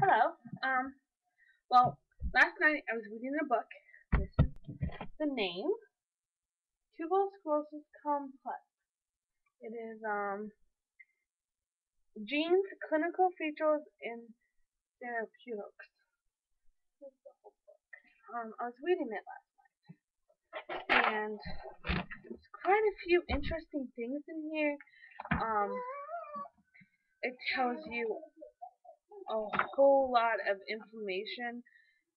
Hello. Well, last night I was reading a book. This is the name. Tuberous Sclerosis Complex. It is genes, clinical features, and therapeutics. This is the whole book. I was reading it last night, and there's quite a few interesting things in here. It tells you a whole lot of information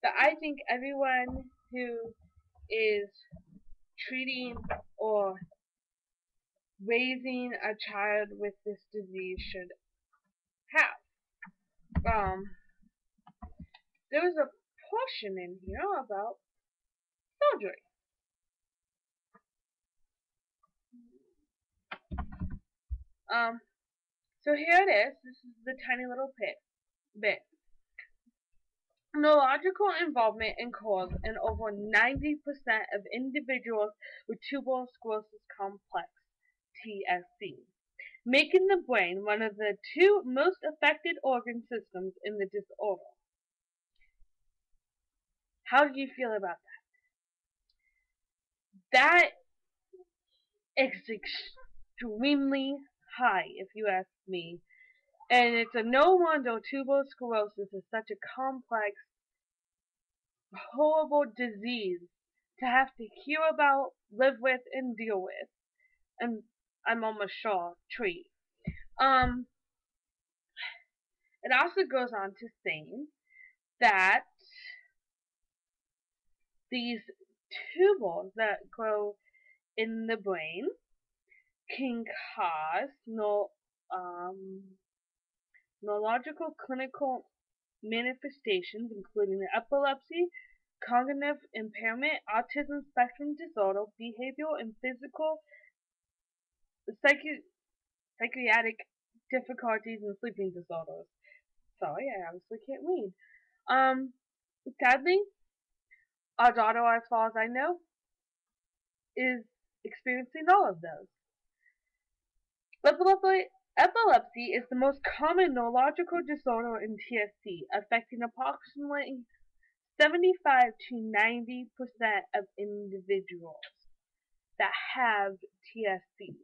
that I think everyone who is treating or raising a child with this disease should have. There was a portion in here about surgery. So here it is. This is the tiny little bit. Neurological involvement and cause in over 90% of individuals with tuberous sclerosis complex (TSC), making the brain one of the two most affected organ systems in the disorder. How do you feel about that? That is extremely high, if you ask me. And it's a no wonder tuberous sclerosis is such a complex, horrible disease to have to hear about, live with, and deal with. And I'm almost sure treat. It also goes on to say that these tubules that grow in the brain can cause neurological clinical manifestations, including epilepsy, cognitive impairment, autism spectrum disorder, behavioral and physical, psychiatric difficulties, and sleeping disorders. Sorry, I obviously can't read. Sadly, our daughter, as far as I know, is experiencing all of those. Epilepsy is the most common neurological disorder in TSC, affecting approximately 75 to 90% of individuals that have TSC.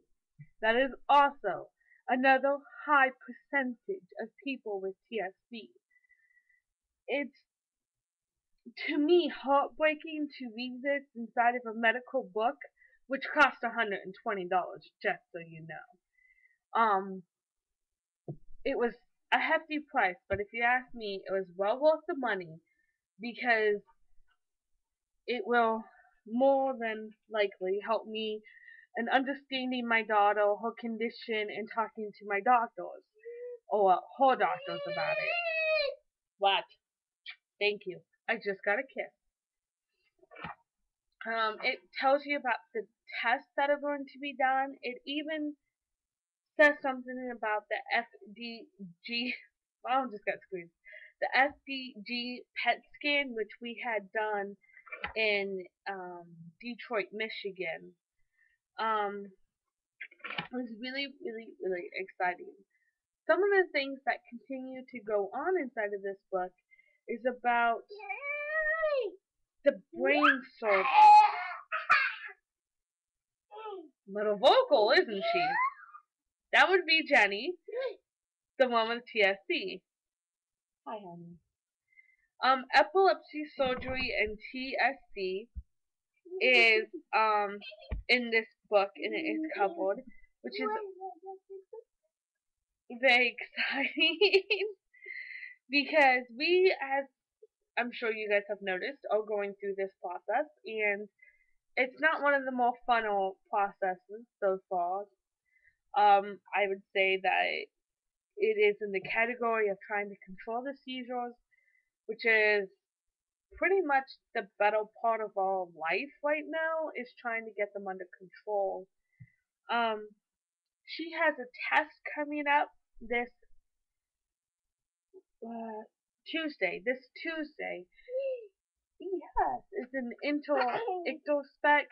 That is also another high percentage of people with TSC. It's, to me, heartbreaking to read this inside of a medical book, which costs $120, just so you know. It was a hefty price, but if you ask me, it was well worth the money because it will more than likely help me in understanding my daughter, her condition, and talking to my doctors or her doctors about it. What? Thank you. I just got a kiss. It tells you about the tests that are going to be done. It even says something about the FDG. Well, I just got screwed. The FDG PET scan, which we had done in Detroit, Michigan. It was really, really, really exciting. Some of the things that continue to go on inside of this book is about the brain surgery. Little vocal, isn't she? That would be Jenny, the one with TSC. Hi, honey. Epilepsy surgery and TSC is in this book, and it is covered, which is very exciting because we, as I'm sure you guys have noticed, are going through this process, and it's not one of the more funnel processes so far. I would say that it is in the category of trying to control the seizures, which is pretty much the better part of our life right now, is trying to get them under control. She has a test coming up this Tuesday. This Tuesday. Yes, it's an ictospec,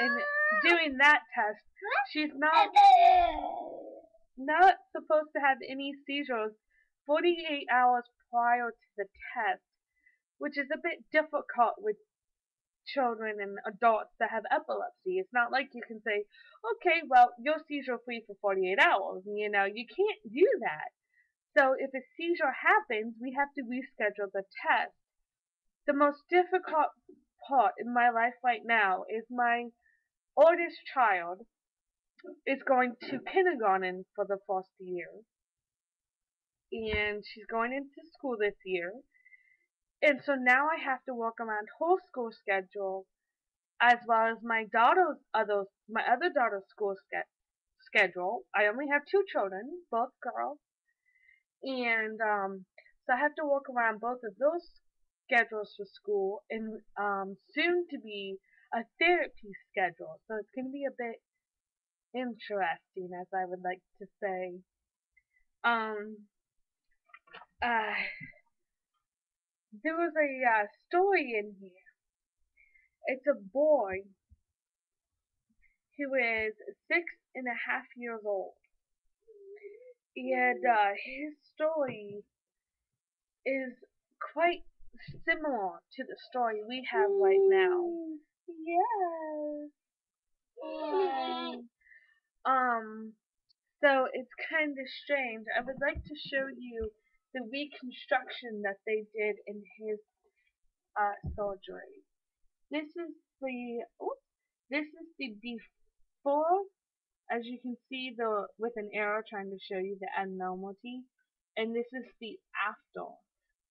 and doing that test, she's not supposed to have any seizures 48 hours prior to the test, which is a bit difficult with children and adults that have epilepsy. It's not like you can say, okay, well, you're seizure free for 48 hours. You know, you can't do that. So if a seizure happens, we have to reschedule the test. The most difficult part in my life right now is my oldest child is going to kindergarten for the first year. And she's going into school this year. And so now I have to work around her school schedule as well as my other daughter's school schedule. I only have two children, both girls, and so I have to work around both of those schedules for school, and soon to be a therapy schedule. So it's going to be a bit interesting, as I would like to say. Um, uh, there was a story in here. It's a boy who is 6.5 years old. And his story is quite similar to the story we have right now. Yes. So it's kind of strange. I would like to show you the reconstruction that they did in his surgery. This is the before. As you can see, with an arrow trying to show you the abnormality, and this is the after.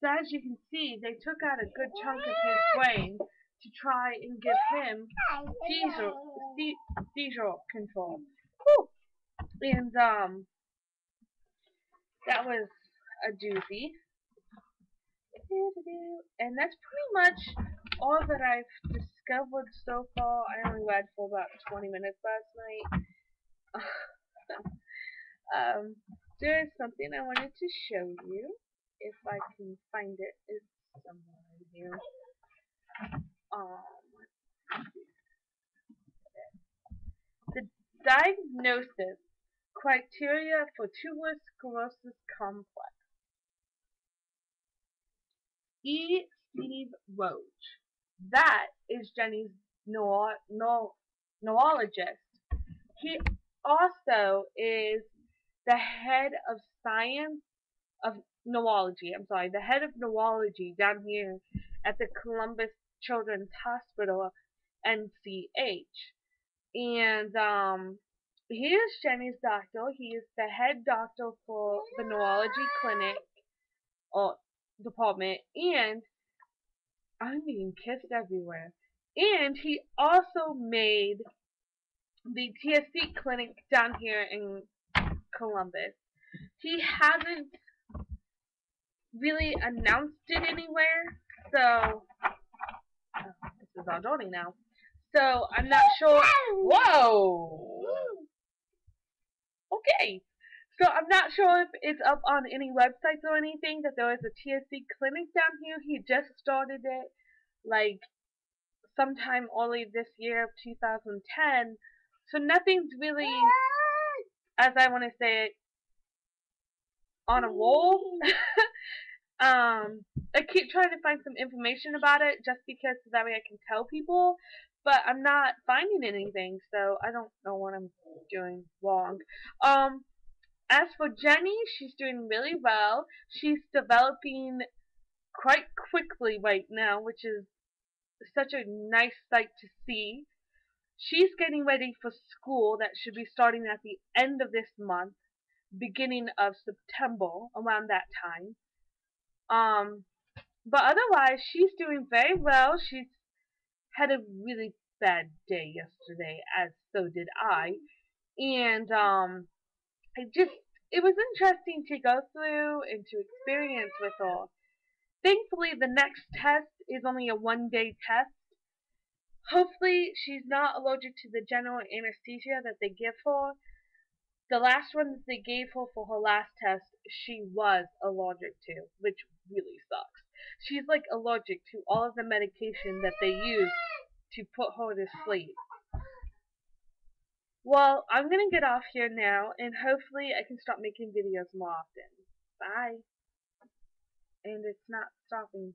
So as you can see, they took out a good chunk of his brain to try and give him seizure control. Whew. And that was a doozy. And that's pretty much all that I've discovered so far. I only read for about 20 minutes last night. There is something I wanted to show you. If I can find it, it's somewhere in here. The diagnosis criteria for tuberous sclerosis complex. E. Steve Roach. That is Jenny's neurologist. He also is the head of science of neurology. I'm sorry, the head of neurology down here at the Columbus Children's Hospital, NCH. And he is Jenny's doctor. He is the head doctor for the neurology clinic or department, and I'm being kissed everywhere. And he also made the TSC clinic down here in Columbus. He hasn't really announced it anywhere, so this is all Donnie now. So I'm not sure. Whoa. Okay. So I'm not sure if it's up on any websites or anything that there is a TSC clinic down here. He just started it like sometime early this year of 2010. So nothing's really, as I want to say it, on a roll. I keep trying to find some information about it just because so that way I can tell people, but I'm not finding anything, so I don't know what I'm doing wrong. As for Jenny, she's doing really well. She's developing quite quickly right now, which is such a nice sight to see. She's getting ready for school that should be starting at the end of this month, beginning of September, around that time. But otherwise, she's doing very well. She's had a really bad day yesterday, as so did I. And it was interesting to go through and to experience with her. Thankfully, the next test is only a 1-day test. Hopefully, she's not allergic to the general anesthesia that they give her. The last one that they gave her for her last test, she was allergic to, which really sucks. She's like allergic to all of the medication that they use to put her to sleep. Well, I'm gonna get off here now, and hopefully I can start making videos more often. Bye. and it's not stopping.